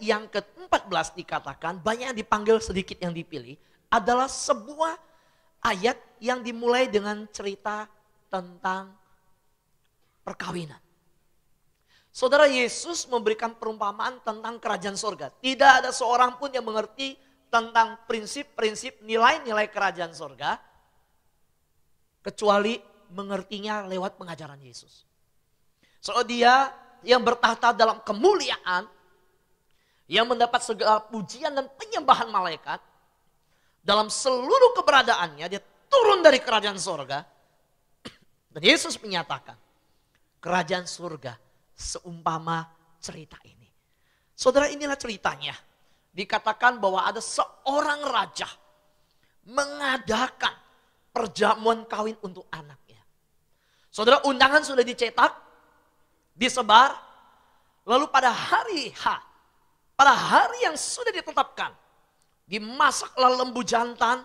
yang ke-14 dikatakan, banyak yang dipanggil sedikit yang dipilih, adalah sebuah ayat yang dimulai dengan cerita tentang perkawinan. Saudara, Yesus memberikan perumpamaan tentang kerajaan surga. Tidak ada seorang pun yang mengerti tentang prinsip-prinsip nilai-nilai kerajaan surga, kecuali mengertinya lewat pengajaran Yesus. Soal dia yang bertahta dalam kemuliaan, yang mendapat segala pujian dan penyembahan malaikat, dalam seluruh keberadaannya dia turun dari kerajaan surga. Dan Yesus menyatakan, kerajaan surga seumpama cerita ini. Saudara, inilah ceritanya. Dikatakan bahwa ada seorang raja mengadakan perjamuan kawin untuk anaknya. Saudara, undangan sudah dicetak, disebar. Lalu pada hari H, pada hari yang sudah ditetapkan, dimasaklah lembu jantan,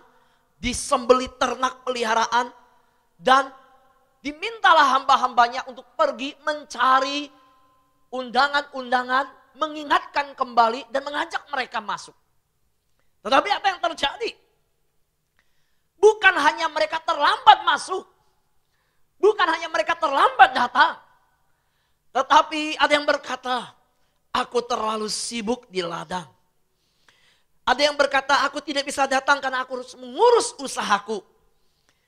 disembeli ternak peliharaan, dan dimintalah hamba-hambanya untuk pergi mencari undangan-undangan, mengingatkan kembali dan mengajak mereka masuk. Tetapi apa yang terjadi? Bukan hanya mereka terlambat masuk, bukan hanya mereka terlambat datang, tetapi ada yang berkata, aku terlalu sibuk di ladang. Ada yang berkata, aku tidak bisa datang karena aku harus mengurus usahaku.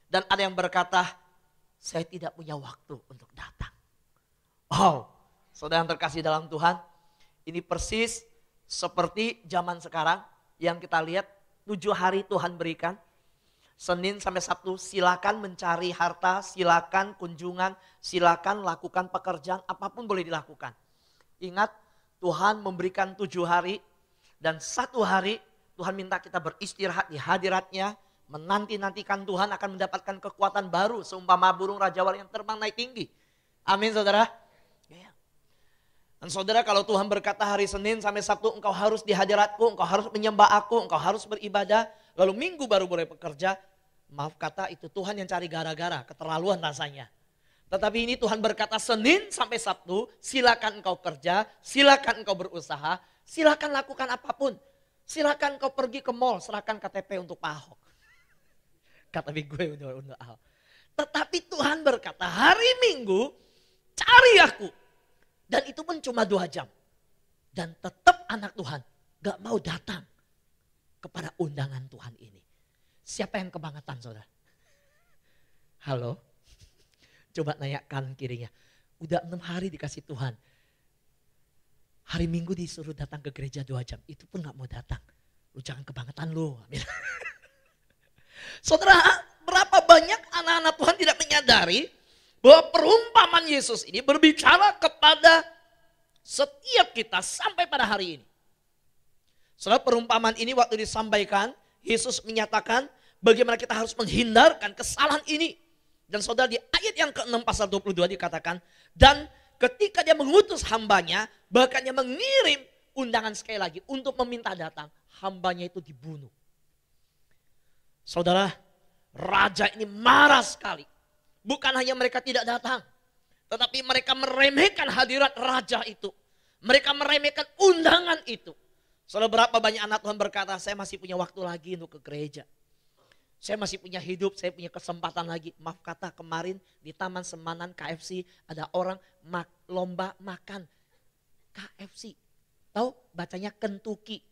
Dan ada yang berkata, saya tidak punya waktu untuk datang. Wow, saudara yang terkasih dalam Tuhan, ini persis seperti zaman sekarang yang kita lihat 7 hari Tuhan berikan. Senin sampai Sabtu silakan mencari harta, silakan kunjungan, silakan lakukan pekerjaan, apapun boleh dilakukan. Ingat, Tuhan memberikan 7 hari dan 1 hari Tuhan minta kita beristirahat di hadiratnya, menanti-nantikan Tuhan akan mendapatkan kekuatan baru seumpama burung rajawali yang terbang naik tinggi. Amin, saudara. Dan saudara, kalau Tuhan berkata hari Senin sampai Sabtu engkau harus di hadiratku, engkau harus menyembah aku, engkau harus beribadah, lalu Minggu baru boleh bekerja, maaf kata itu Tuhan yang cari gara-gara, keterlaluan rasanya. Tetapi ini Tuhan berkata Senin sampai Sabtu, silakan engkau kerja, silakan engkau berusaha, silakan lakukan apapun. Silakan engkau pergi ke mall, serahkan KTP untuk Pak Ahok. KTP gue untuk Ahok. Tetapi Tuhan berkata hari Minggu cari aku. Dan itu pun cuma 2 jam. Dan tetap anak Tuhan gak mau datang kepada undangan Tuhan ini. Siapa yang kebangetan, saudara? Halo? Coba nanya kanan kirinya. Udah 6 hari dikasih Tuhan. Hari Minggu disuruh datang ke gereja 2 jam. Itu pun gak mau datang. Lu jangan kebangetan lu. Amin. Saudara, berapa banyak anak-anak Tuhan tidak menyadari bahwa perumpamaan Yesus ini berbicara kepada setiap kita sampai pada hari ini. Saudara, perumpamaan ini waktu disampaikan, Yesus menyatakan bagaimana kita harus menghindarkan kesalahan ini. Dan saudara, di ayat yang ke-6 pasal 22 dikatakan, dan ketika dia mengutus hambanya, bahkan dia mengirim undangan sekali lagi untuk meminta datang, hambanya itu dibunuh. Saudara, raja ini marah sekali. Bukan hanya mereka tidak datang, tetapi mereka meremehkan hadirat raja itu. Mereka meremehkan undangan itu. Saudara, berapa banyak anak Tuhan berkata, saya masih punya waktu lagi untuk ke gereja. Saya masih punya hidup, saya punya kesempatan lagi. Maaf kata, kemarin di Taman Semanan KFC ada orang lomba makan KFC. Tahu bacanya Kentucky.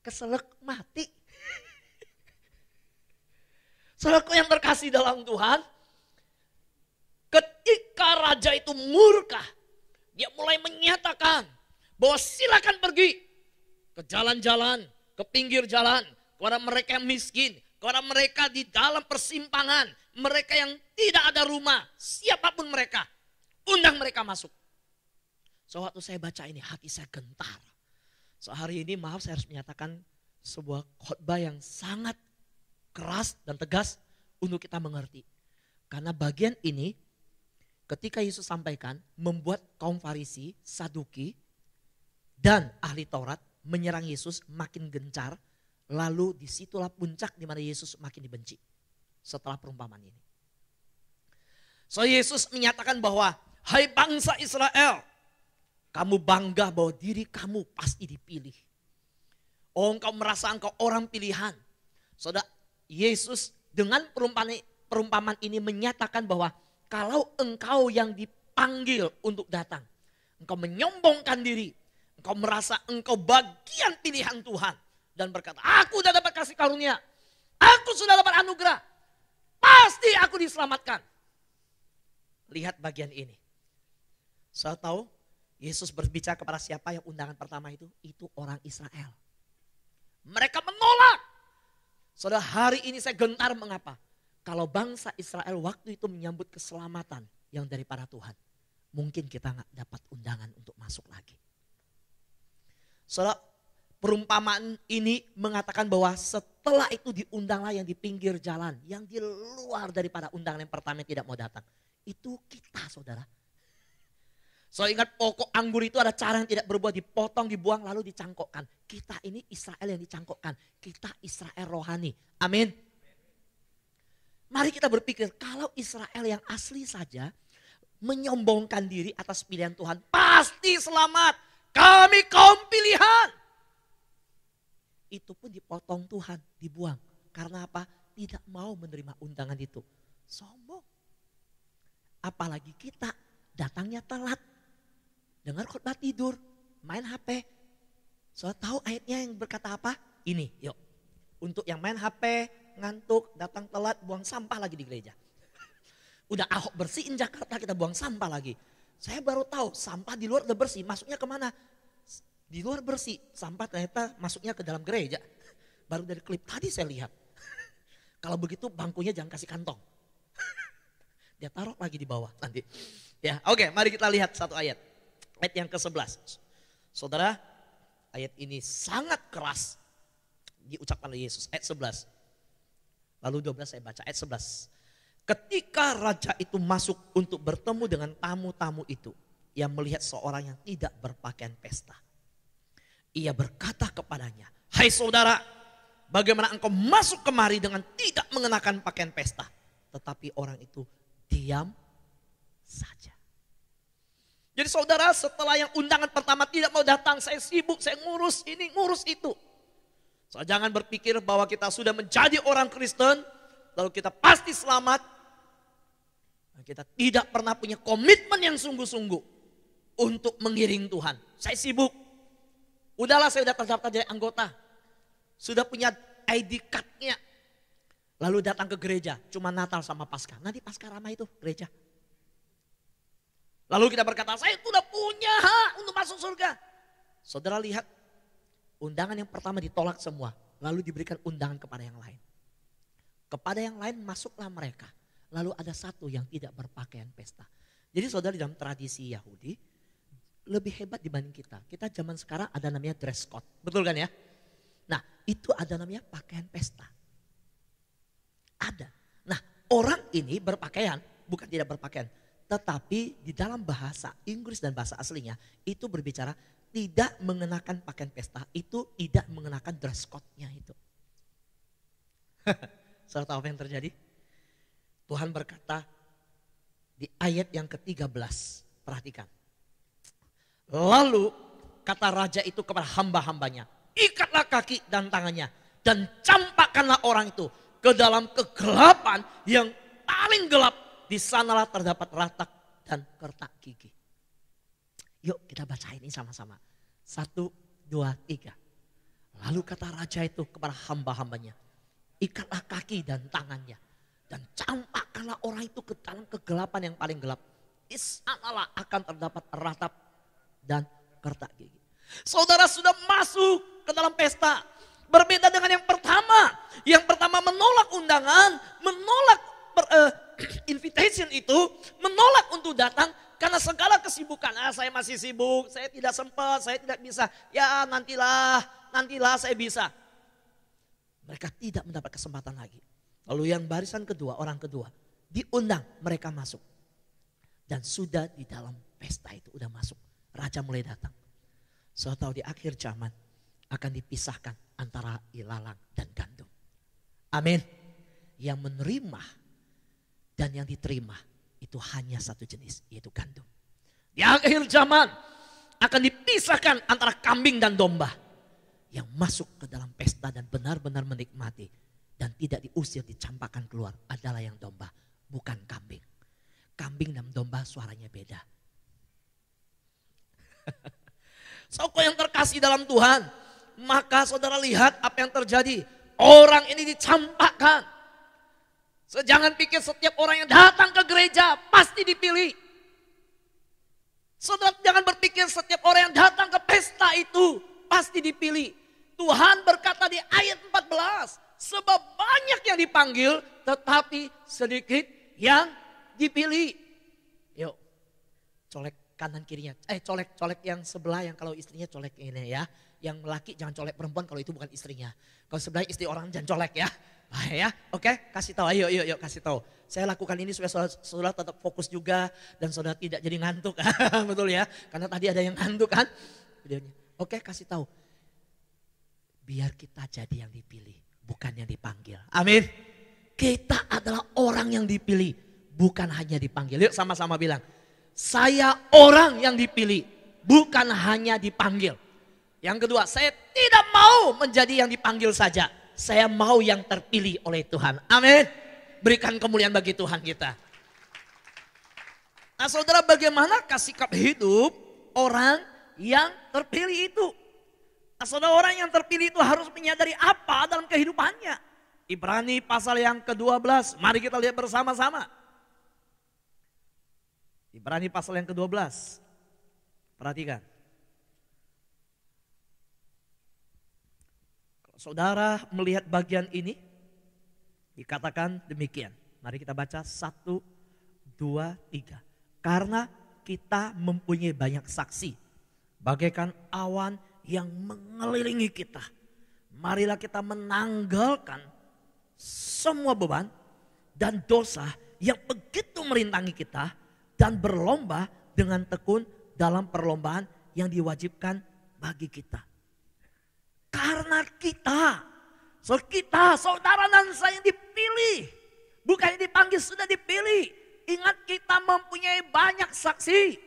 Keselak mati. Saudaraku yang terkasih dalam Tuhan, ketika raja itu murka, dia mulai menyatakan bahwa silakan pergi ke jalan-jalan, ke pinggir jalan, kepada mereka yang miskin, kepada mereka di dalam persimpangan, mereka yang tidak ada rumah, siapapun mereka, undang mereka masuk. So, waktu saya baca ini hati saya gentar. So, hari ini maaf saya harus menyatakan sebuah khotbah yang sangat keras dan tegas untuk kita mengerti. Karena bagian ini ketika Yesus sampaikan membuat kaum Farisi, Saduki dan ahli Taurat menyerang Yesus makin gencar. Lalu disitulah puncak di mana Yesus makin dibenci setelah perumpamaan ini. So Yesus menyatakan bahwa hai bangsa Israel, Kamu bangga bahwa diri kamu pasti dipilih. Oh, engkau merasa engkau orang pilihan. Saudara, Yesus dengan perumpamaan ini menyatakan bahwa kalau engkau yang dipanggil untuk datang, engkau menyombongkan diri, engkau merasa engkau bagian pilihan Tuhan dan berkata, aku sudah dapat kasih karunia, aku sudah dapat anugerah, pasti aku diselamatkan. Lihat bagian ini. Saya tahu Yesus berbicara kepada siapa yang undangan pertama itu? Itu orang Israel. Mereka menolak. Saudara, hari ini saya gentar mengapa? Kalau bangsa Israel waktu itu menyambut keselamatan yang daripada Tuhan, mungkin kita nggak dapat undangan untuk masuk lagi. Saudara, perumpamaan ini mengatakan bahwa setelah itu diundanglah yang di pinggir jalan, yang di luar daripada undangan yang pertama yang tidak mau datang. Itu kita, saudara. So ingat pokok anggur itu ada cara yang tidak berbuah, dipotong, dibuang, lalu dicangkokkan. Kita ini Israel yang dicangkokkan. Kita Israel rohani. Amin. Mari kita berpikir, kalau Israel yang asli saja menyombongkan diri atas pilihan Tuhan, pasti selamat. Kami kaum pilihan. Itu pun dipotong Tuhan, dibuang. Karena apa? Tidak mau menerima undangan itu. Sombong. Apalagi kita datangnya telat. Dengar khotbah tidur, main HP. So tahu ayatnya yang berkata apa? Ini, yuk. Untuk yang main HP, ngantuk, datang telat, buang sampah lagi di gereja. Udah Ahok bersihin Jakarta, kita buang sampah lagi. Saya baru tahu sampah di luar udah bersih, masuknya kemana? Di luar bersih, sampah ternyata masuknya ke dalam gereja. Baru dari klip tadi saya lihat. Kalau begitu bangkunya jangan kasih kantong. Dia taruh lagi di bawah nanti. Ya, oke, mari kita lihat satu ayat. Ayat yang ke-11. Saudara, ayat ini sangat keras diucapkan oleh Yesus. Ayat 11. Lalu 12 saya baca ayat 11. Ketika raja itu masuk untuk bertemu dengan tamu-tamu itu, ia melihat seorang yang tidak berpakaian pesta. Ia berkata kepadanya, "Hai saudara, bagaimana engkau masuk kemari dengan tidak mengenakan pakaian pesta?" Tetapi orang itu diam saja. Jadi saudara, setelah yang undangan pertama tidak mau datang, saya sibuk, saya ngurus ini, ngurus itu. So, jangan berpikir bahwa kita sudah menjadi orang Kristen, lalu kita pasti selamat. Kita tidak pernah punya komitmen yang sungguh-sungguh untuk mengiring Tuhan. Saya sibuk. Udahlah, saya sudah terdaftar jadi anggota. Sudah punya ID card-nya. Lalu datang ke gereja, cuma Natal sama Paskah. Nanti Paskah ramai itu gereja. Lalu kita berkata, saya sudah punya hak untuk masuk surga. Saudara lihat, undangan yang pertama ditolak semua. Lalu diberikan undangan kepada yang lain. Kepada yang lain masuklah mereka. Lalu ada satu yang tidak berpakaian pesta. Jadi saudara, dalam tradisi Yahudi, lebih hebat dibanding kita. Kita zaman sekarang ada namanya dress code. Betul kan ya? Nah, itu ada namanya pakaian pesta. Ada. Nah, orang ini berpakaian, bukan tidak berpakaian. Tetapi di dalam bahasa Inggris dan bahasa aslinya itu berbicara tidak mengenakan pakaian pesta, itu tidak mengenakan dress code-nya itu. Saudara tahu apa yang terjadi? Tuhan berkata di ayat yang ke-13, perhatikan. Lalu kata raja itu kepada hamba-hambanya, ikatlah kaki dan tangannya dan campakkanlah orang itu ke dalam kegelapan yang paling gelap. Di sanalah terdapat ratak dan kertak gigi. Yuk kita baca ini sama-sama. 1, 2, 3. Lalu kata raja itu kepada hamba-hambanya, ikatlah kaki dan tangannya. Dan campakkanlah orang itu ke dalam kegelapan yang paling gelap. Di sanalah akan terdapat ratap dan kertak gigi. Saudara sudah masuk ke dalam pesta. Berbeda dengan yang pertama. Yang pertama menolak undangan, menolak invitation itu, menolak untuk datang karena segala kesibukan. Saya masih sibuk, saya tidak sempat, saya tidak bisa. Ya nantilah saya bisa. Mereka tidak mendapat kesempatan lagi. Lalu yang barisan kedua, orang kedua, diundang, mereka masuk. Dan sudah di dalam pesta itu udah masuk. Raja mulai datang. Saya tahu di akhir zaman akan dipisahkan antara ilalang dan gandum. Amin. Yang menerima dan yang diterima itu hanya satu jenis, yaitu gandum. Di akhir zaman akan dipisahkan antara kambing dan domba. Yang masuk ke dalam pesta dan benar-benar menikmati dan tidak diusir, dicampakkan keluar adalah yang domba, bukan kambing. Kambing dan domba suaranya beda. Saudara yang terkasih dalam Tuhan, maka saudara lihat apa yang terjadi. Orang ini dicampakkan. Jangan pikir setiap orang yang datang ke gereja pasti dipilih. Saudara jangan berpikir setiap orang yang datang ke pesta itu pasti dipilih. Tuhan berkata di ayat 14, sebab banyak yang dipanggil tetapi sedikit yang dipilih. Yuk, colek kanan kirinya. Colek yang sebelah, yang kalau istrinya colek ini ya. Yang laki jangan colek perempuan kalau itu bukan istrinya. Kalau sebelah istri orang jangan colek ya. Bahaya ya. Oke, kasih tahu. Ayo kasih tahu. Saya lakukan ini supaya saudara tetap fokus juga dan saudara tidak jadi ngantuk. Betul ya. Karena tadi ada yang ngantuk kan videonya. Oke, kasih tahu. Biar kita jadi yang dipilih, bukan yang dipanggil. Amin. Kita adalah orang yang dipilih, bukan hanya dipanggil. Yuk sama-sama bilang, saya orang yang dipilih, bukan hanya dipanggil. Yang kedua, saya tidak mau menjadi yang dipanggil saja. Saya mau yang terpilih oleh Tuhan. Amin. Berikan kemuliaan bagi Tuhan kita. Nah saudara, bagaimanakah sikap hidup orang yang terpilih itu? Nah, saudara, orang yang terpilih itu harus menyadari apa dalam kehidupannya. Ibrani pasal yang ke-12. Mari kita lihat bersama-sama. Ibrani pasal yang ke-12. Perhatikan. Kalau saudara melihat bagian ini, dikatakan demikian. Mari kita baca 1, 2, 3. Karena kita mempunyai banyak saksi, bagaikan awan yang mengelilingi kita. Marilah kita menanggalkan semua beban dan dosa yang begitu merintangi kita dan berlomba dengan tekun dalam perlombaan yang diwajibkan bagi kita. Karena kita, saudara dan saya yang dipilih, bukan yang dipanggil, sudah dipilih. Ingat, kita mempunyai banyak saksi.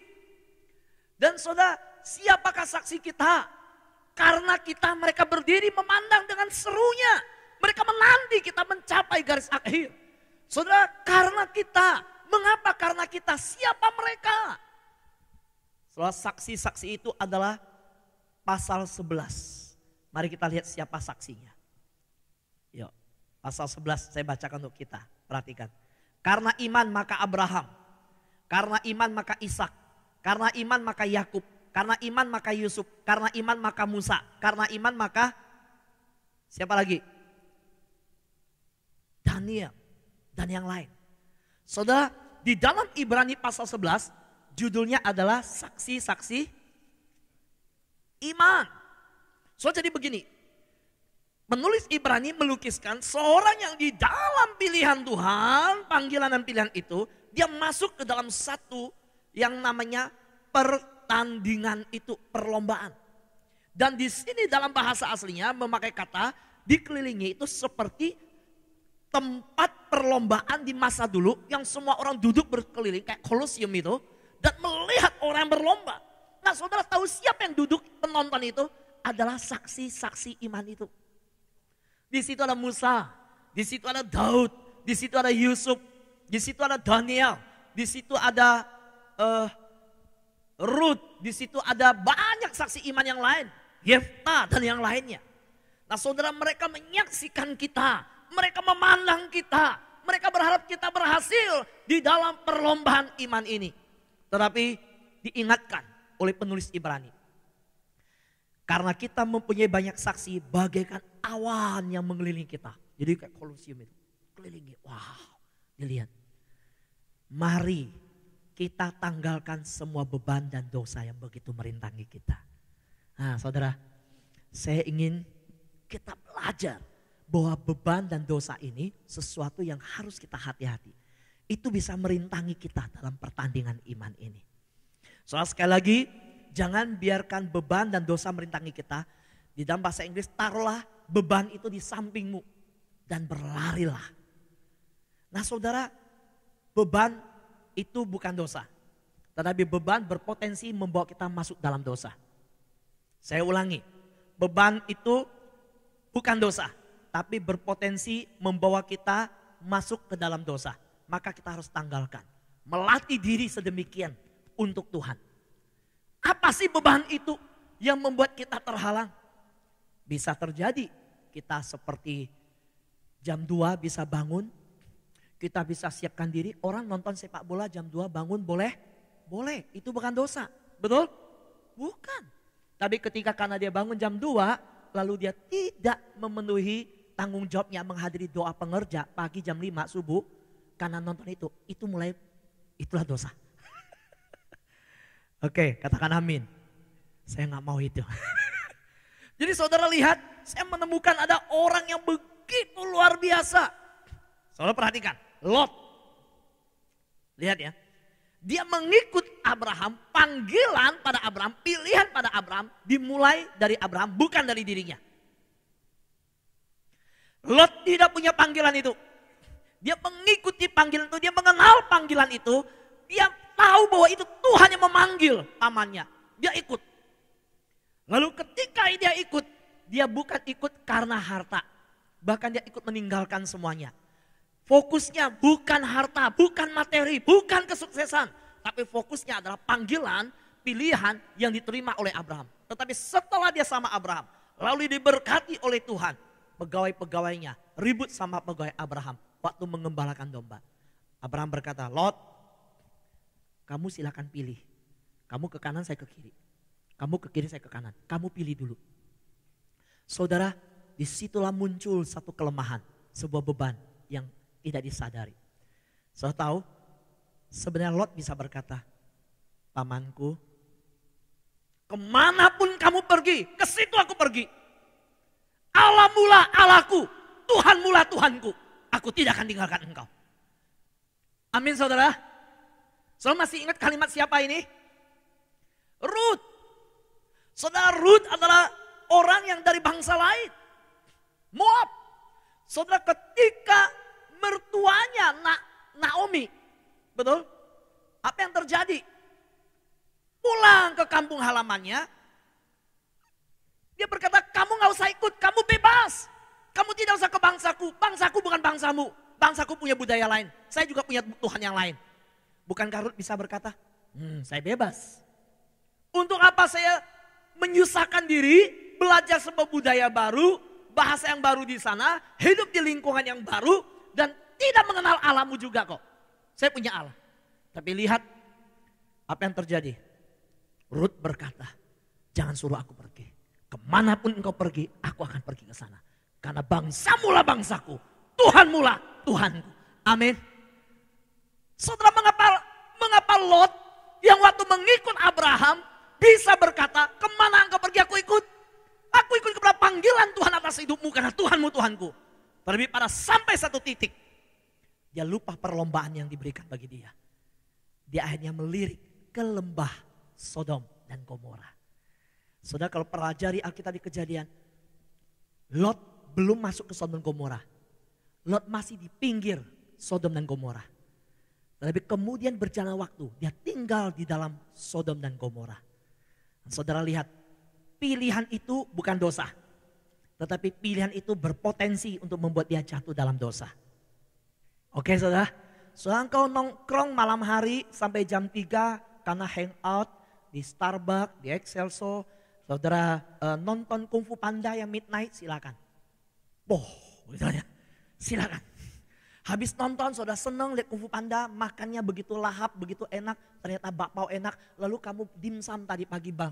Dan saudara, siapakah saksi kita? Karena mereka berdiri memandang dengan serunya. Mereka menanti kita mencapai garis akhir. Saudara, karena kita. Mengapa karena kita? Siapa mereka? Saudara, saksi-saksi itu adalah pasal 11. Mari kita lihat siapa saksinya. Yuk, pasal 11 saya bacakan untuk kita. Perhatikan. Karena iman maka Abraham. Karena iman maka Ishak. Karena iman maka Yakub. Karena iman maka Yusuf, karena iman maka Musa, karena iman maka siapa lagi? Daniel dan yang lain. Saudara, di dalam Ibrani pasal 11 judulnya adalah saksi-saksi iman. So jadi begini, penulis Ibrani melukiskan seorang yang di dalam pilihan Tuhan, panggilan dan pilihan itu, dia masuk ke dalam satu yang namanya pertandingan itu, perlombaan. Dan di sini dalam bahasa aslinya memakai kata dikelilingi itu seperti tempat perlombaan di masa dulu yang semua orang duduk berkeliling kayak kolosium itu dan melihat orang yang berlomba. Nah saudara tahu siapa yang duduk penonton itu? Adalah saksi-saksi iman itu. Di situ ada Musa, di situ ada Daud, di situ ada Yusuf, di situ ada Daniel, di situ ada Ruth, di situ ada banyak saksi iman yang lain, Yefta dan yang lainnya. Nah saudara, mereka menyaksikan kita, mereka memandang kita, mereka berharap kita berhasil di dalam perlombaan iman ini. Tetapi diingatkan oleh penulis Ibrani, karena kita mempunyai banyak saksi bagaikan awan yang mengelilingi kita. Jadi kayak kolosium itu, kelilingi. Wow, dilihat. Mari kita tanggalkan semua beban dan dosa yang begitu merintangi kita. Nah saudara, saya ingin kita belajar bahwa beban dan dosa ini sesuatu yang harus kita hati-hati. Itu bisa merintangi kita dalam pertandingan iman ini. Soal sekali lagi, jangan biarkan beban dan dosa merintangi kita. Di dalam bahasa Inggris, taruhlah beban itu di sampingmu dan berlarilah. Nah saudara, beban itu bukan dosa. Tetapi beban berpotensi membawa kita masuk dalam dosa. Saya ulangi, beban itu bukan dosa, tapi berpotensi membawa kita masuk ke dalam dosa. Maka kita harus tanggalkan, melatih diri sedemikian untuk Tuhan. Apa sih beban itu yang membuat kita terhalang? Bisa terjadi kita seperti jam 2 bisa bangun, kita bisa siapkan diri. Orang nonton sepak bola jam 2 bangun boleh? Boleh, itu bukan dosa. Betul? Bukan. Tapi ketika karena dia bangun jam 2, lalu dia tidak memenuhi tanggung jawabnya menghadiri doa pengerja pagi jam 5 subuh, karena nonton itu mulai, itulah dosa. Oke, katakan amin. Saya gak mau itu. Jadi saudara lihat, saya menemukan ada orang yang begitu luar biasa. Saudara perhatikan, Lot. Lihat ya. Dia mengikut Abraham, panggilan pada Abraham, pilihan pada Abraham dimulai dari Abraham, bukan dari dirinya. Lot tidak punya panggilan itu. Dia mengikuti panggilan itu, dia mengenal panggilan itu. Dia tahu bahwa itu Tuhan yang memanggil pamannya. Dia ikut. Lalu ketika dia ikut, dia bukan ikut karena harta. Bahkan dia ikut meninggalkan semuanya. Fokusnya bukan harta, bukan materi, bukan kesuksesan. Tapi fokusnya adalah panggilan, pilihan yang diterima oleh Abraham. Tetapi setelah dia sama Abraham, lalu diberkati oleh Tuhan. Pegawai-pegawainya ribut sama pegawai Abraham waktu mengembalakan domba. Abraham berkata, Lot, kamu silakan pilih. Kamu ke kanan, saya ke kiri. Kamu ke kiri, saya ke kanan. Kamu pilih dulu. Saudara, disitulah muncul satu kelemahan, sebuah beban yang tidak disadari. Saudara tahu, sebenarnya Lot bisa berkata, pamanku, kemanapun kamu pergi, ke situ aku pergi. Allah mula Allahku, Tuhan mula Tuhanku. Aku tidak akan tinggalkan engkau. Amin saudara. Saudara masih ingat kalimat siapa ini? Rut. Saudara, Rut adalah orang yang dari bangsa lain. Moab. Saudara, ketika mertuanya Naomi, betul? Apa yang terjadi? Pulang ke kampung halamannya, dia berkata, kamu gak usah ikut, kamu bebas. Kamu tidak usah ke bangsaku, bangsaku bukan bangsamu. Bangsaku punya budaya lain, saya juga punya Tuhan yang lain. Bukankah Rut bisa berkata, saya bebas. Untuk apa saya menyusahkan diri, belajar sebuah budaya baru, bahasa yang baru di sana, hidup di lingkungan yang baru, dan tidak mengenal Allahmu juga kok. Saya punya Allah. Tapi lihat apa yang terjadi. Rut berkata, jangan suruh aku pergi. Kemanapun engkau pergi, aku akan pergi ke sana. Karena bangsamu lah bangsaku, Tuhanmu lah Tuhanku. Amin. Saudara, mengapa Lot yang waktu mengikut Abraham bisa berkata, kemana engkau pergi aku ikut. Aku ikut kepada panggilan Tuhan atas hidupmu karena Tuhanmu Tuhanku. Terlebih pada sampai satu titik, dia lupa perlombaan yang diberikan bagi dia. Dia akhirnya melirik ke lembah Sodom dan Gomora. Saudara, kalau pelajari Alkitab di Kejadian, Lot belum masuk ke Sodom dan Gomora. Lot masih di pinggir Sodom dan Gomora. Tapi kemudian berjalan waktu, dia tinggal di dalam Sodom dan Gomora. Saudara lihat, pilihan itu bukan dosa. Tetapi pilihan itu berpotensi untuk membuat dia jatuh dalam dosa. Oke saudara, soalnya engkau nongkrong malam hari sampai jam 3 karena hangout di Starbucks, di Excelso. Saudara nonton Kung Fu Panda yang midnight, silakan. Misalnya, silakan. Habis nonton saudara senang lihat Kung Fu Panda, makannya begitu lahap, begitu enak. Ternyata bakpao enak, lalu kamu dimsum tadi pagi bang.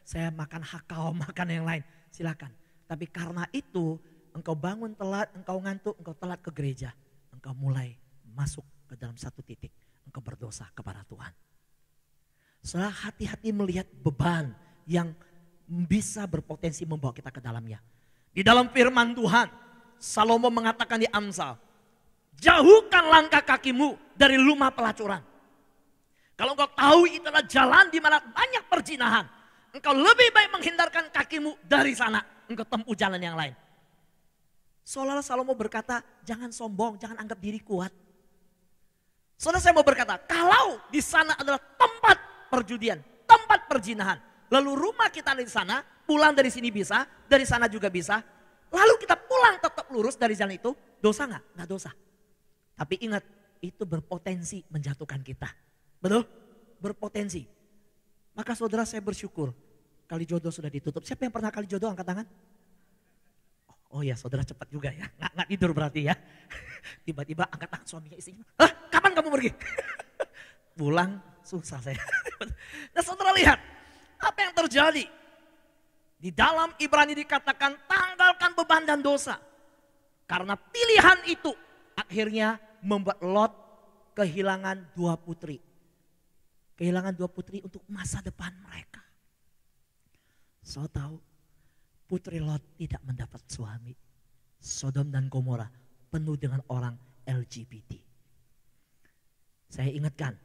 Saya makan hakau, makan yang lain, silakan. Tapi karena itu engkau bangun telat, engkau ngantuk, engkau telat ke gereja. Engkau mulai masuk ke dalam satu titik, engkau berdosa kepada Tuhan. Saudara, hati-hati melihat beban yang bisa berpotensi membawa kita ke dalamnya. Di dalam firman Tuhan, Salomo mengatakan di Amsal, jauhkan langkah kakimu dari rumah pelacuran. Kalau engkau tahu itu adalah jalan di mana banyak perzinahan, engkau lebih baik menghindarkan kakimu dari sana, engkau tempuh jalan yang lain. Seolah-olah Salomo berkata, jangan sombong, jangan anggap diri kuat. Saudara, saya mau berkata, kalau di sana adalah tempat perjudian, tempat perzinahan, lalu rumah kita di sana, pulang dari sini bisa, dari sana juga bisa, lalu kita pulang tetap lurus dari jalan itu, dosa nggak? Nggak dosa. Tapi ingat, itu berpotensi menjatuhkan kita. Betul? Berpotensi. Maka saudara, saya bersyukur kali jodoh sudah ditutup. Siapa yang pernah kali jodoh angkat tangan? Oh ya, saudara cepat juga ya. Nggak tidur berarti ya. Tiba-tiba angkat tangan suaminya, istrinya. Hah, kapan kamu pergi? Pulang susah saya. Nah saudara lihat, apa yang terjadi? Di dalam Ibrani dikatakan tanggalkan beban dan dosa. Karena pilihan itu akhirnya membuat Lot kehilangan 2 putri. Kehilangan 2 putri untuk masa depan mereka. So tahu, putri Lot tidak mendapat suami. Sodom dan Gomora penuh dengan orang LGBT. Saya ingatkan,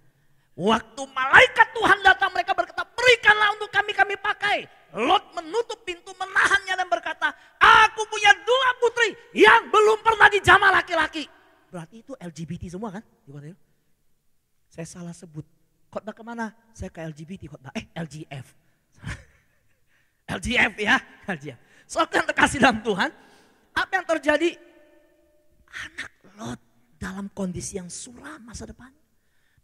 waktu malaikat Tuhan datang mereka berkata, berikanlah untuk kami pakai. Lot menutup pintu, menahannya dan berkata, aku punya 2 putri yang belum pernah dijamah laki-laki. Berarti itu LGBT semua kan? Saya salah sebut. Khotbah kemana? Saya ke LGBT khotbah. LGF. LGF ya. LGF. Soalnya yang terkasih dalam Tuhan. Apa yang terjadi? Anak Lot dalam kondisi yang suram masa depan.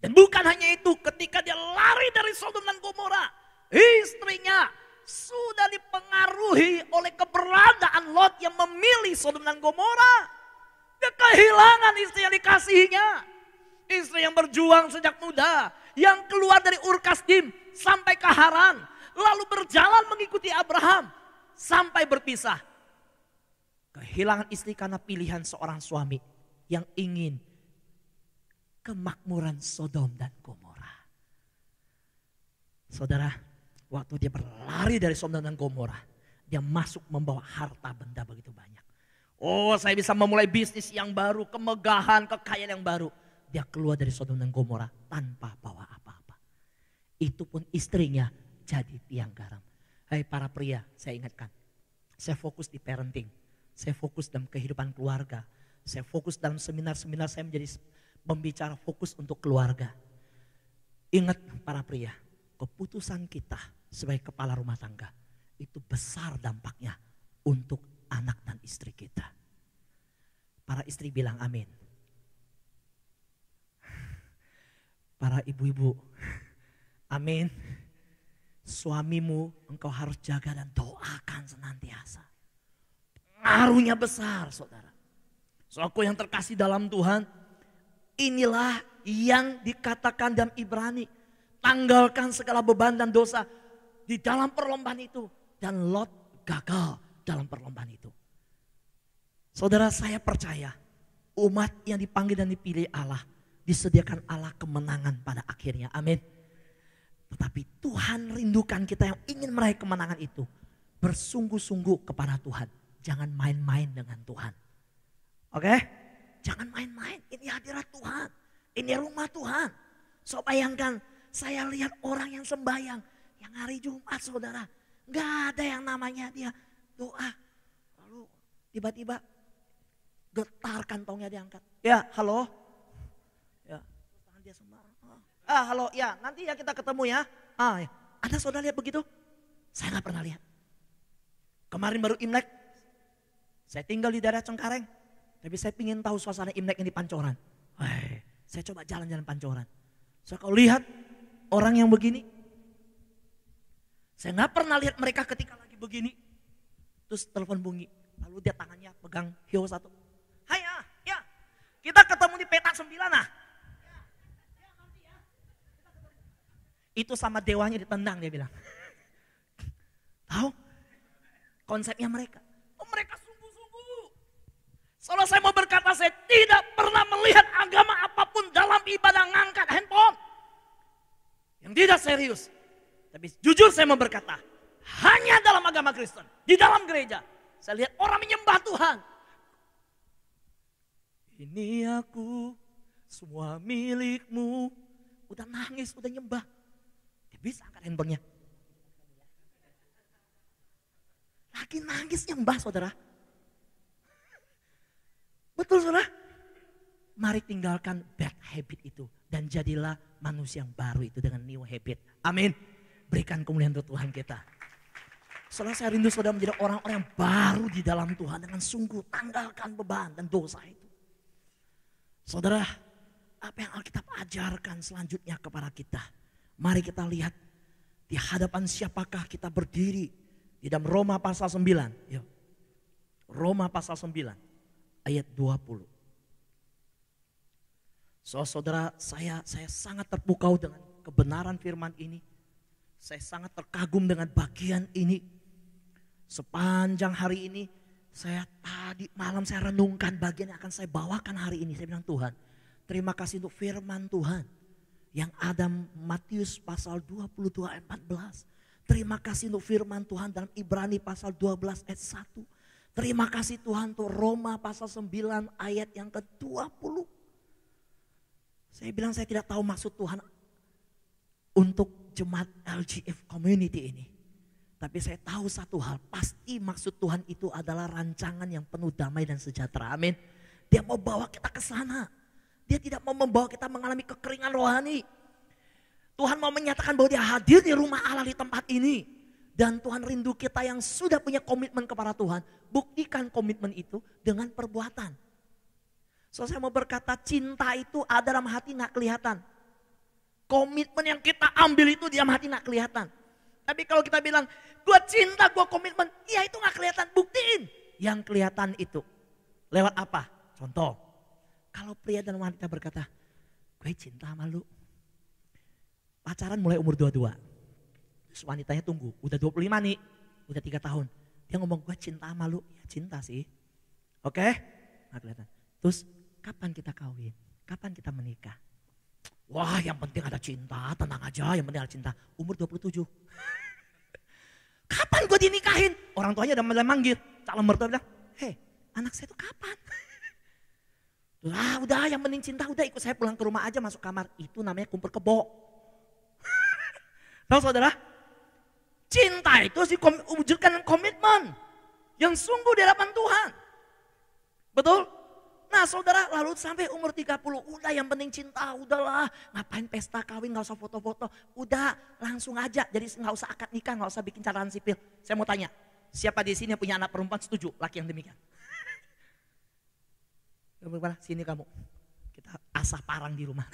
Dan bukan hanya itu, ketika dia lari dari Sodom dan Gomora, istrinya sudah dipengaruhi oleh keberadaan Lot yang memilih Sodom dan Gomora. Dia kehilangan istri yang dikasihinya. Istri yang berjuang sejak muda, yang keluar dari Ur Kasdim sampai ke Haran, lalu berjalan mengikuti Abraham sampai berpisah. Kehilangan istri karena pilihan seorang suami yang ingin kemakmuran Sodom dan Gomora. Saudara, waktu dia berlari dari Sodom dan Gomora, dia masuk membawa harta benda begitu banyak. Oh, saya bisa memulai bisnis yang baru, kemegahan, kekayaan yang baru. Dia keluar dari Sodom dan Gomora tanpa bawa apa-apa. Itu pun istrinya jadi tiang garam. Hai para pria, saya ingatkan. Saya fokus di parenting. Saya fokus dalam kehidupan keluarga. Saya fokus dalam seminar-seminar, saya menjadi pembicara fokus untuk keluarga. Ingat para pria, keputusan kita sebagai kepala rumah tangga itu besar dampaknya untuk anak dan istri kita. Para istri bilang amin. Para ibu-ibu, amin. Suamimu engkau harus jaga dan doakan senantiasa. Pengaruhnya besar saudara. Saudaraku yang terkasih dalam Tuhan, inilah yang dikatakan dalam Ibrani. Tanggalkan segala beban dan dosa di dalam perlombaan itu. Dan Lot gagal dalam perlombaan itu. Saudara, saya percaya umat yang dipanggil dan dipilih Allah, disediakan Allah kemenangan pada akhirnya. Amin. Tetapi Tuhan rindukan kita yang ingin meraih kemenangan itu. Bersungguh-sungguh kepada Tuhan. Jangan main-main dengan Tuhan. Oke? Jangan main-main. Ini hadirat Tuhan. Ini rumah Tuhan. So bayangkan, saya lihat orang yang sembahyang. Yang hari Jumat saudara. Gak ada yang namanya dia doa. Lalu tiba-tiba getar kantongnya diangkat. Ya, halo. Ya, tangan dia sembah. Halo, ya nanti ya kita ketemu ya. Ya. Ada saudara lihat begitu? Saya gak pernah lihat. Kemarin baru Imlek. Saya tinggal di daerah Cengkareng. Tapi saya ingin tahu suasana Imlek yang di Pancoran. Saya coba jalan-jalan Pancoran. So kalau lihat orang yang begini. Saya gak pernah lihat mereka ketika lagi begini. Terus telepon bunyi. Lalu dia tangannya pegang hiu satu. Hai ya. Kita ketemu di petak 9 nah. Itu sama dewanya ditendang dia bilang. Tahu? Konsepnya mereka. Mereka sungguh-sungguh. Kalau saya mau berkata, saya tidak pernah melihat agama apapun dalam ibadah ngangkat handphone. Yang tidak serius. Tapi jujur saya mau berkata, hanya dalam agama Kristen, di dalam gereja, saya lihat orang menyembah Tuhan. Ini aku, semua milikmu. Udah nangis, udah nyembah. Dia bisa angkat handphonenya. Lagi nangis nyembah saudara. Betul saudara. Mari tinggalkan bad habit itu. Dan jadilah manusia yang baru itu dengan new habit. Amin. Berikan kemuliaan untuk Tuhan kita. Setelah saya rindu saudara menjadi orang-orang yang baru di dalam Tuhan. Dengan sungguh tanggalkan beban dan dosa itu. Saudara, apa yang Alkitab ajarkan selanjutnya kepada kita. Mari kita lihat di hadapan siapakah kita berdiri. Di dalam Roma pasal 9. Yuk. Roma pasal 9 ayat 20. Saudara, saya sangat terpukau dengan kebenaran firman ini. Saya sangat terkagum dengan bagian ini. Sepanjang hari ini, tadi malam saya renungkan bagian yang akan saya bawakan hari ini. Saya bilang, Tuhan, terima kasih untuk firman Tuhan yang ada Matius pasal 22 ayat 14. Terima kasih untuk firman Tuhan dalam Ibrani pasal 12 ayat 1. Terima kasih Tuhan untuk Roma pasal 9 ayat yang ke-20. Saya bilang saya tidak tahu maksud Tuhan untuk jemaat LGF community ini. Tapi saya tahu satu hal, pasti maksud Tuhan itu adalah rancangan yang penuh damai dan sejahtera. Amin. Dia mau bawa kita ke sana. Dia tidak mau membawa kita mengalami kekeringan rohani. Tuhan mau menyatakan bahwa dia hadir di rumah Allah di tempat ini. Dan Tuhan rindu kita yang sudah punya komitmen kepada Tuhan. Buktikan komitmen itu dengan perbuatan. So, saya mau berkata cinta itu ada dalam hati gak kelihatan. Komitmen yang kita ambil itu di dalam hati gak kelihatan. Tapi kalau kita bilang, gue cinta, gue komitmen. Ya itu gak kelihatan, buktiin. Yang kelihatan itu. Lewat apa? Contoh. Kalau pria dan wanita berkata, gue cinta sama lu. Pacaran mulai umur 22. Terus wanitanya tunggu, udah 25 nih. Udah 3 tahun. Dia ngomong, gue cinta sama lu. Ya cinta sih. Oke? Gak kelihatan. Terus kapan kita kawin? Kapan kita menikah? Wah, yang penting ada cinta, tenang aja, yang penting ada cinta. Umur 27. Kapan gue dinikahin? Orang tuanya udah mulai manggil. Calon mertua bilang, hei, anak saya itu kapan? Lah udah, yang penting cinta, udah ikut saya pulang ke rumah aja, masuk kamar. Itu namanya kumpul kebo. Tahu saudara? Cinta itu sih wujudkan komitmen yang sungguh di hadapan Tuhan. Betul? Nah saudara, lalu sampai umur 30, udah yang penting cinta, udahlah. Ngapain pesta kawin, gak usah foto-foto. Udah langsung aja, jadi gak usah akad nikah, gak usah bikin catatan sipil. Saya mau tanya, siapa di sini yang punya anak perempuan setuju laki yang demikian? Sini kamu, kita asah parang di rumah.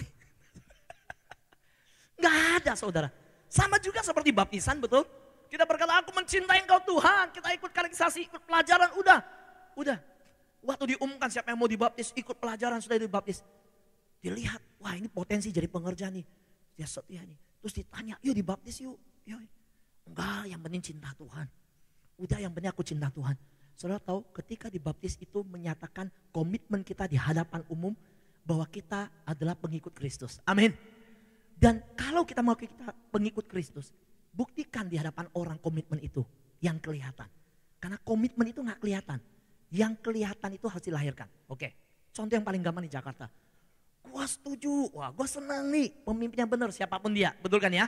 Gak ada saudara. Sama juga seperti baptisan, betul? Kita berkata, aku mencintai engkau Tuhan. Kita ikut katekisasi, ikut pelajaran, udah. Waktu diumumkan siapa yang mau dibaptis, ikut pelajaran sudah dibaptis. Dilihat, wah ini potensi jadi pengerja nih. Dia setia nih. Terus ditanya, yuk dibaptis yuk. Enggak, yang penting cinta Tuhan. Udah yang penting aku cinta Tuhan. Saudara tahu ketika dibaptis itu menyatakan komitmen kita di hadapan umum bahwa kita adalah pengikut Kristus. Amin. Dan kalau kita mau kita pengikut Kristus, buktikan di hadapan orang komitmen itu yang kelihatan. Karena komitmen itu gak kelihatan. Yang kelihatan itu harus dilahirkan. Oke, contoh yang paling gampang di Jakarta. Gua setuju, wah gua senang nih pemimpinnya benar siapapun dia. Betul kan ya?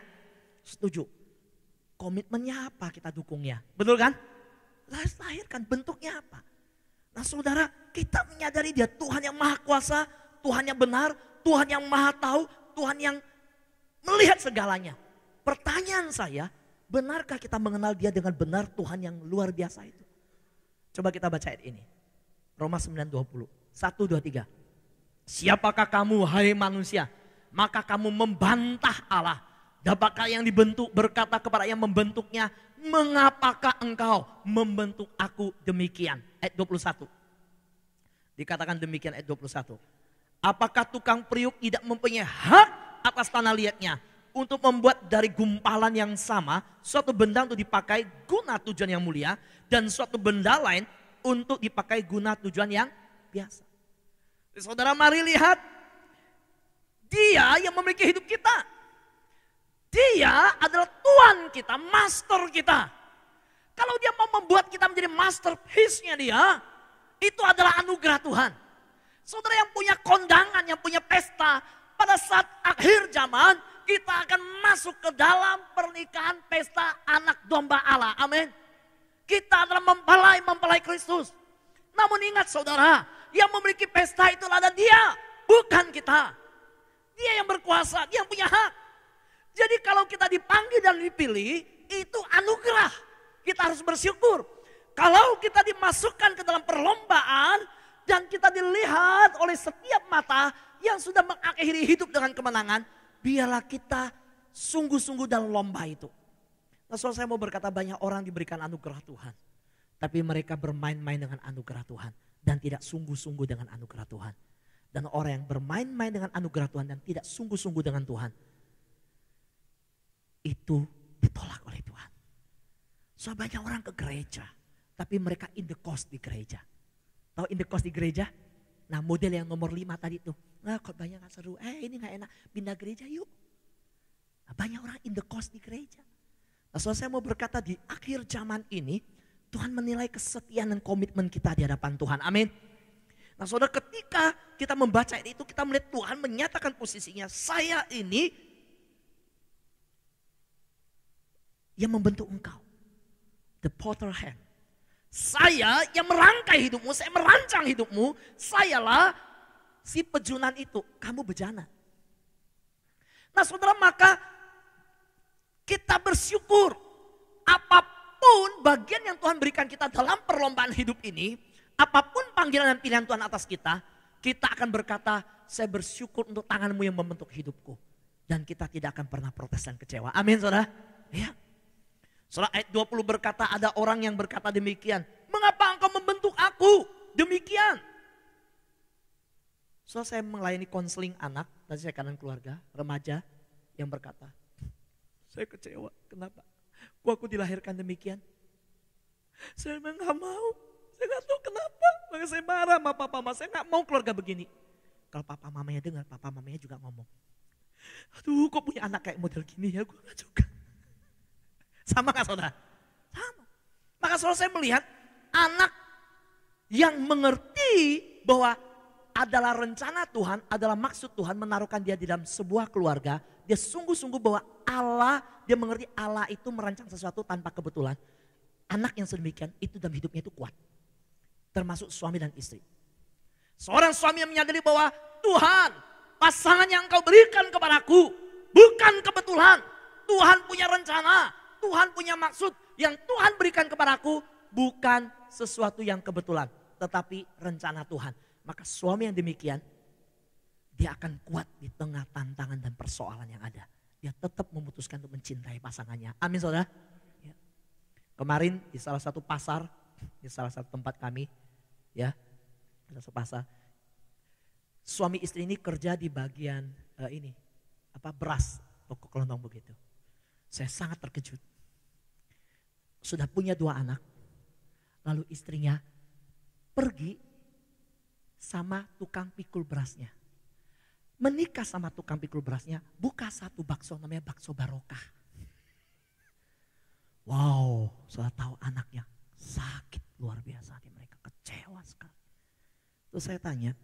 Setuju. Komitmennya apa kita dukungnya? Betul kan? Harus lahirkan bentuknya apa? Nah saudara, kita menyadari dia Tuhan yang maha kuasa, Tuhan yang benar, Tuhan yang maha tahu, Tuhan yang melihat segalanya. Pertanyaan saya, benarkah kita mengenal dia dengan benar Tuhan yang luar biasa itu? Coba kita baca ayat ini. Roma 9:20. 1, 2, 3. Siapakah kamu hai manusia? Maka kamu membantah Allah. Dapatkah yang dibentuk berkata kepada yang membentuknya, mengapakah engkau membentuk aku demikian? Ayat 21. Dikatakan demikian ayat 21. Apakah tukang periuk tidak mempunyai hak atas tanah liatnya untuk membuat dari gumpalan yang sama suatu benda untuk dipakai guna tujuan yang mulia dan suatu benda lain untuk dipakai guna tujuan yang biasa. Saudara mari lihat, dia yang memiliki hidup kita. Dia adalah Tuhan kita, master kita. Kalau dia mau membuat kita menjadi masterpiece-nya dia, itu adalah anugerah Tuhan. Saudara yang punya kondangan, yang punya pesta, pada saat akhir zaman, kita akan masuk ke dalam pernikahan pesta anak domba Allah. Amin. Kita adalah mempelai Kristus. Namun ingat saudara, yang memiliki pesta itu adalah dia. bukan kita. Dia yang berkuasa, dia yang punya hak. Jadi kalau kita dipanggil dan dipilih, itu anugerah. Kita harus bersyukur. Kalau kita dimasukkan ke dalam perlombaan dan kita dilihat oleh setiap mata yang sudah mengakhiri hidup dengan kemenangan, biarlah kita sungguh-sungguh dalam lomba itu. Nah, saya mau berkata banyak orang diberikan anugerah Tuhan. Tapi mereka bermain-main dengan anugerah Tuhan dan tidak sungguh-sungguh dengan anugerah Tuhan. Dan orang yang bermain-main dengan anugerah Tuhan dan tidak sungguh-sungguh dengan Tuhan, itu ditolak oleh Tuhan. So banyak orang ke gereja, tapi mereka in the cost di gereja. Tahu in the cost di gereja? Nah model yang nomor 5 tadi tuh. Nah khotbahnya gak seru, ini gak enak, pindah gereja yuk. Nah, banyak orang in the cost di gereja. Nah so saya mau berkata di akhir zaman ini, Tuhan menilai kesetiaan dan komitmen kita di hadapan Tuhan. Amin. Nah saudara, ketika kita membaca itu, kita melihat Tuhan menyatakan posisinya, saya ini yang membentuk engkau. The potter hand. Saya yang merangkai hidupmu, saya merancang hidupmu, sayalah si pejunan itu, kamu bejana. Nah saudara, maka kita bersyukur apapun bagian yang Tuhan berikan kita dalam perlombaan hidup ini, apapun panggilan dan pilihan Tuhan atas kita, kita akan berkata, saya bersyukur untuk tanganmu yang membentuk hidupku. Dan kita tidak akan pernah protes dan kecewa. Amin saudara. Ya. Saudara, ayat 20 berkata, ada orang yang berkata demikian. Mengapa engkau membentuk aku demikian? Saudara, saya melayani konseling anak, tadi saya kanan keluarga, remaja yang berkata, saya kecewa, kenapa? Kok aku dilahirkan demikian? Saya memang gak mau. Saya gak tahu kenapa, makanya saya marah sama papa mama, saya gak mau keluarga begini. Kalau papa mamanya dengar, papa mamanya juga ngomong. Aduh kok punya anak kayak model gini ya, gue gak juga. Sama gak saudara? Sama. Maka saudara, saya melihat anak yang mengerti bahwa adalah rencana Tuhan, adalah maksud Tuhan menaruhkan dia di dalam sebuah keluarga. Dia sungguh-sungguh bahwa Allah, dia mengerti Allah itu merancang sesuatu tanpa kebetulan. Anak yang sedemikian itu dalam hidupnya itu kuat. Termasuk suami dan istri. Seorang suami yang menyadari bahwa Tuhan, pasangan yang engkau berikan kepadaku bukan kebetulan. Tuhan punya rencana, Tuhan punya maksud. Yang Tuhan berikan kepadaku bukan sesuatu yang kebetulan, tetapi rencana Tuhan. Maka suami yang demikian, dia akan kuat di tengah tantangan dan persoalan yang ada. Dia tetap memutuskan untuk mencintai pasangannya. Amin saudara. Ya. Kemarin di salah satu pasar, di salah satu tempat kami, ya, ada sepasar. Suami istri ini kerja di bagian beras, toko kelontong begitu. Saya sangat terkejut. Sudah punya 2 anak, lalu istrinya pergi sama tukang pikul berasnya. Menikah sama tukang pikul berasnya, buka satu bakso namanya bakso barokah. Wow, sudah tahu anaknya sakit luar biasa hati mereka, kecewa sekali. Terus saya tanya,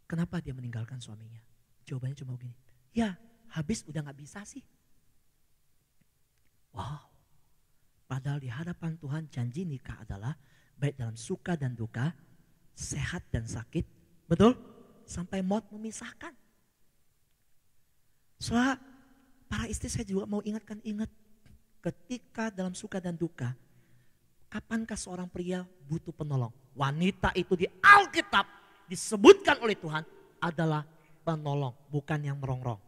kenapa dia meninggalkan suaminya? Jawabannya cuma begini, ya habis udah gak bisa sih. Wow, padahal di hadapan Tuhan janji nikah adalah baik dalam suka dan duka, sehat dan sakit, betul? Sampai maut memisahkan. Soalnya para istri saya juga mau ingat ketika dalam suka dan duka, kapankah seorang pria butuh penolong? Wanita itu di Alkitab disebutkan oleh Tuhan adalah penolong, bukan yang merongrong.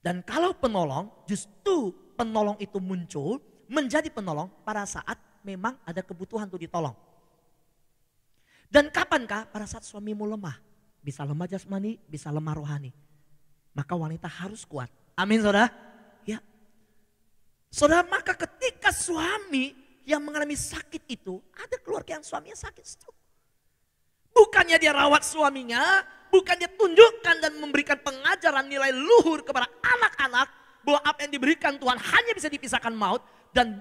Dan kalau penolong, justru penolong itu muncul menjadi penolong pada saat memang ada kebutuhan untuk ditolong. Dan kapankah? Pada saat suamimu lemah. Bisa lemah jasmani, bisa lemah rohani. Maka wanita harus kuat. Amin saudara. Ya. Saudara, maka ketika suami yang mengalami sakit itu, ada keluarga yang suaminya sakit stroke. Bukannya dia rawat suaminya, bukan dia tunjukkan dan memberikan pengajaran nilai luhur kepada anak-anak, bahwa apa yang diberikan Tuhan hanya bisa dipisahkan maut, dan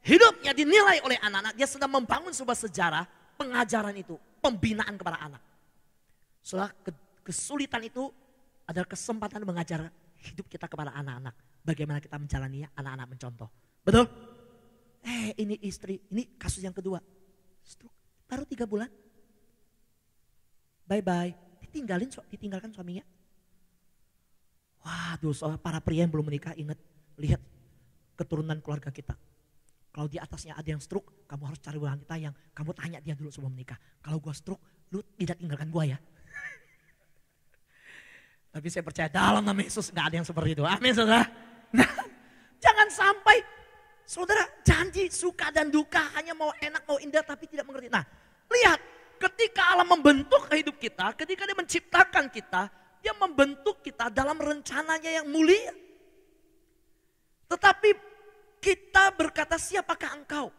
hidupnya dinilai oleh anak-anak. Dia sedang membangun sebuah sejarah pengajaran itu, pembinaan kepada anak. Setelah kesulitan itu adalah kesempatan mengajar hidup kita kepada anak-anak. Bagaimana kita menjalaninya, anak-anak mencontoh. Betul? Ini istri, ini kasus yang kedua. Stroke, baru 3 bulan. Bye-bye. ditinggalkan suaminya? Waduh, para pria yang belum menikah ingat, lihat keturunan keluarga kita. Kalau di atasnya ada yang stroke, kamu harus cari wanita yang kamu tanya dia dulu sebelum menikah. Kalau gua stroke, lu tidak tinggalkan gua ya. Tapi saya percaya dalam nama Yesus gak ada yang seperti itu. Amin saudara. Nah, jangan sampai saudara janji suka dan duka hanya mau enak mau indah tapi tidak mengerti. Nah lihat ketika Allah membentuk hidup kita, ketika dia menciptakan kita, dia membentuk kita dalam rencananya yang mulia. Tetapi kita berkata siapakah engkau?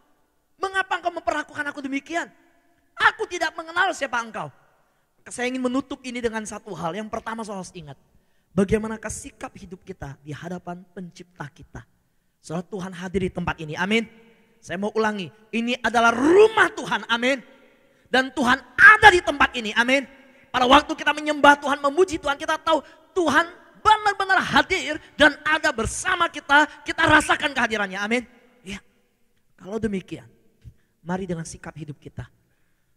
Mengapa engkau memperlakukan aku demikian? Aku tidak mengenal siapa engkau. Saya ingin menutup ini dengan satu hal. Yang pertama saudara harus ingat. Bagaimanakah sikap hidup kita di hadapan pencipta kita. Saudara Tuhan hadir di tempat ini. Amin. Saya mau ulangi. Ini adalah rumah Tuhan. Amin. Dan Tuhan ada di tempat ini. Amin. Pada waktu kita menyembah Tuhan, memuji Tuhan, kita tahu Tuhan benar-benar hadir dan ada bersama kita. Kita rasakan kehadirannya. Amin. Ya. Kalau demikian, mari dengan sikap hidup kita.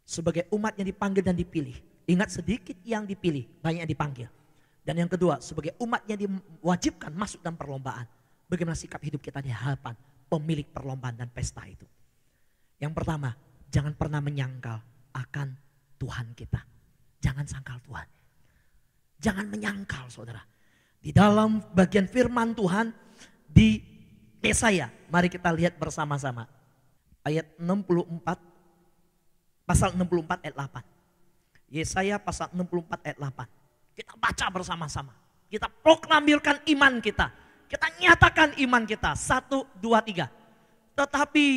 Sebagai umat yang dipanggil dan dipilih. Ingat sedikit yang dipilih, banyak yang dipanggil. Dan yang kedua, sebagai umat yang diwajibkan masuk dalam perlombaan. Bagaimana sikap hidup kita di hadapan pemilik perlombaan dan pesta itu. Yang pertama, jangan pernah menyangkal akan Tuhan kita. Jangan sangkal Tuhan. Jangan menyangkal saudara. Di dalam bagian firman Tuhan di Yesaya, mari kita lihat bersama-sama. Ayat 64, pasal 64 ayat 8. Yesaya pasal 64 ayat 8. Kita baca bersama-sama. Kita proklamirkan iman kita. Kita nyatakan iman kita. 1, 2, 3. Tetapi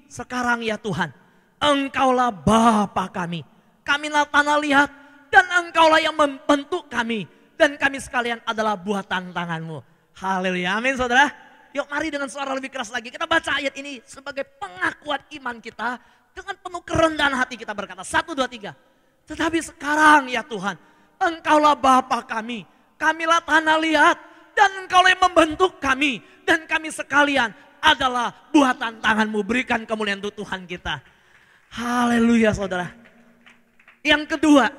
sekarang ya Tuhan, Engkaulah Bapa kami. Kamilah tanah liat dan Engkaulah yang membentuk kami. Dan kami sekalian adalah buatan tangan-Mu. Haleluya. Amin saudara. Yuk mari dengan suara lebih keras lagi. Kita baca ayat ini sebagai pengakuan iman kita. Dengan penuh kerendahan hati kita berkata. 1, 2, 3. Tetapi sekarang ya Tuhan, Engkaulah Bapa kami. Kamilah tanah liat dan Engkaulah yang membentuk kami. Dan kami sekalian adalah buatan tangan-Mu. Berikan kemuliaan untuk Tuhan kita. Haleluya saudara. Yang kedua,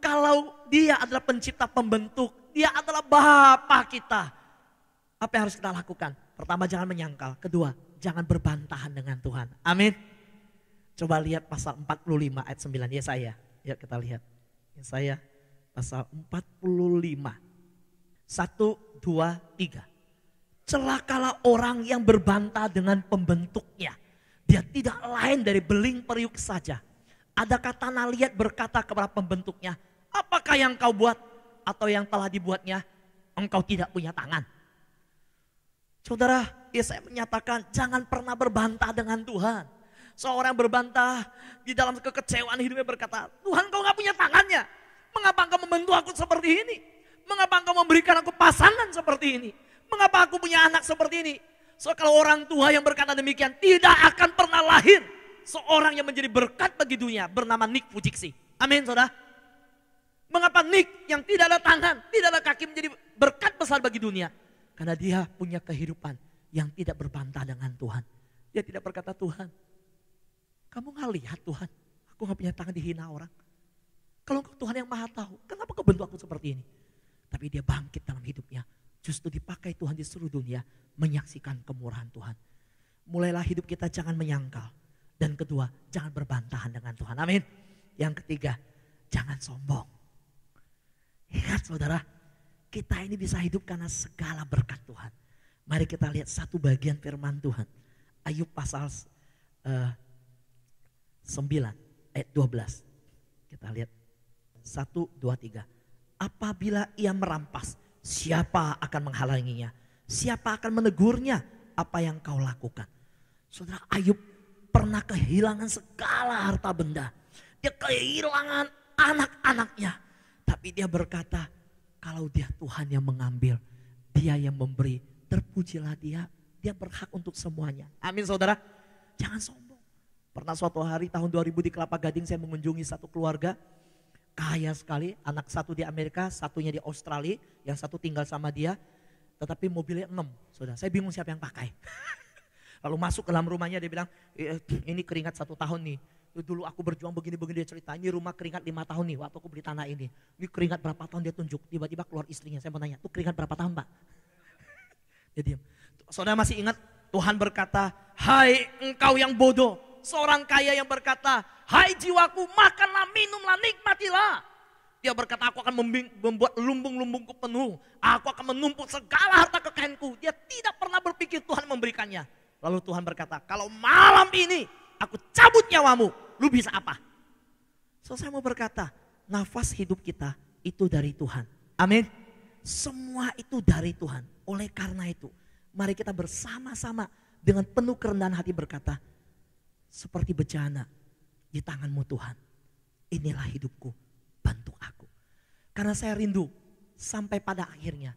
kalau Dia adalah pencipta pembentuk, Dia adalah Bapa kita. Apa yang harus kita lakukan? Pertama, jangan menyangkal. Kedua, jangan berbantahan dengan Tuhan. Amin. Coba lihat pasal 45 ayat 9 Yesaya. Yuk kita lihat. Yesaya pasal 45. 1, 2, 3. Celakalah orang yang berbantah dengan pembentuknya. Dia tidak lain dari beling periuk saja. Adakah tanah liat berkata kepada pembentuknya, apakah yang kau buat atau yang telah dibuatnya? Engkau tidak punya tangan. Saudara, Yesaya menyatakan jangan pernah berbantah dengan Tuhan. Seorang berbantah di dalam kekecewaan hidupnya berkata, Tuhan kau gak punya tangannya. Mengapa engkau membantu aku seperti ini? Mengapa engkau memberikan aku pasangan seperti ini? Mengapa aku punya anak seperti ini? So kalau orang tua yang berkata demikian, tidak akan pernah lahir seorang yang menjadi berkat bagi dunia bernama Nick Fujiksi. Amin saudara. Mengapa Nick yang tidak ada tangan, tidak ada kaki menjadi berkat besar bagi dunia? Karena dia punya kehidupan yang tidak berbantah dengan Tuhan. Dia tidak berkata, Tuhan, kamu gak lihat Tuhan, aku gak punya tangan dihina orang. Kalau engkau Tuhan yang maha tahu, kenapa kau bentuk aku seperti ini? Tapi dia bangkit dalam hidupnya. Justru dipakai Tuhan di seluruh dunia menyaksikan kemurahan Tuhan. Mulailah hidup kita jangan menyangkal. Dan kedua, jangan berbantahan dengan Tuhan. Amin. Yang ketiga, jangan sombong. Ingat saudara, kita ini bisa hidup karena segala berkat Tuhan. Mari kita lihat satu bagian firman Tuhan. Ayub pasal 9 ayat 12. Kita lihat 1, 2, 3. Apabila ia merampas, siapa akan menghalanginya? Siapa akan menegurnya? Apa yang kau lakukan? Saudara, Ayub pernah kehilangan segala harta benda. Dia kehilangan anak-anaknya. Tapi dia berkata, kalau dia Tuhan yang mengambil, dia yang memberi, terpujilah dia. Dia berhak untuk semuanya. Amin saudara. Jangan sombong. Pernah suatu hari tahun 2000 di Kelapa Gading saya mengunjungi satu keluarga. Kaya sekali, anak satu di Amerika, satunya di Australia, yang satu tinggal sama dia. Tetapi mobilnya 6, saudara. Saya bingung siapa yang pakai. Lalu masuk ke dalam rumahnya dia bilang, ini keringat 1 tahun nih. Dulu aku berjuang begini-begini, dia cerita, ini rumah keringat 5 tahun nih waktu aku beli tanah ini. Ini keringat berapa tahun, dia tunjuk, tiba-tiba keluar istrinya. Saya mau tanya, tuh keringat berapa tahun Pak? Dia diam. Saudara masih ingat Tuhan berkata, hai engkau yang bodoh. Seorang kaya yang berkata, hai jiwaku makanlah, minumlah, nikmatilah. Dia berkata, aku akan membuat lumbung-lumbungku penuh. Aku akan menumpuk segala harta kekayaanku. Dia tidak pernah berpikir Tuhan memberikannya. Lalu Tuhan berkata, kalau malam ini aku cabut nyawamu, lu bisa apa? So saya mau berkata, nafas hidup kita itu dari Tuhan. Amin. Semua itu dari Tuhan. Oleh karena itu, mari kita bersama-sama dengan penuh kerendahan hati berkata, seperti bejana di tanganmu Tuhan. Inilah hidupku, bantu aku. Karena saya rindu sampai pada akhirnya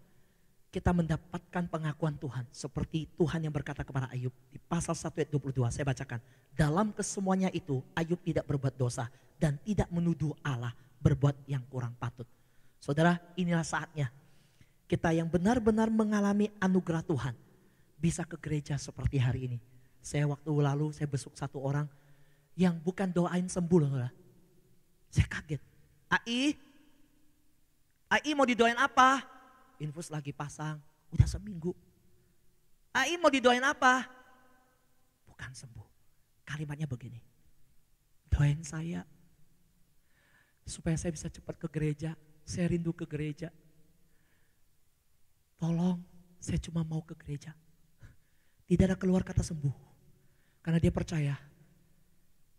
kita mendapatkan pengakuan Tuhan. Seperti Tuhan yang berkata kepada Ayub di pasal 1 ayat 22, saya bacakan. Dalam kesemuanya itu Ayub tidak berbuat dosa dan tidak menuduh Allah berbuat yang kurang patut. Saudara, inilah saatnya kita yang benar-benar mengalami anugerah Tuhan bisa ke gereja seperti hari ini. Saya waktu lalu saya besuk satu orang yang bukan doain sembuh loh. Saudara. Saya kaget. Ai mau didoain apa? Infus lagi pasang, udah seminggu. Ai mau didoain apa? Bukan sembuh. Kalimatnya begini, doain saya supaya saya bisa cepat ke gereja. Saya rindu ke gereja. Tolong, saya cuma mau ke gereja. Tidak ada keluar kata sembuh. Karena dia percaya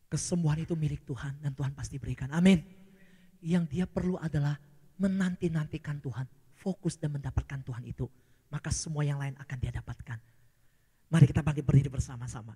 kesembuhan itu milik Tuhan dan Tuhan pasti berikan. Amin. Yang dia perlu adalah menanti-nantikan Tuhan. Fokus dan mendapatkan Tuhan itu. Maka semua yang lain akan dia dapatkan. Mari kita bangkit berdiri bersama-sama.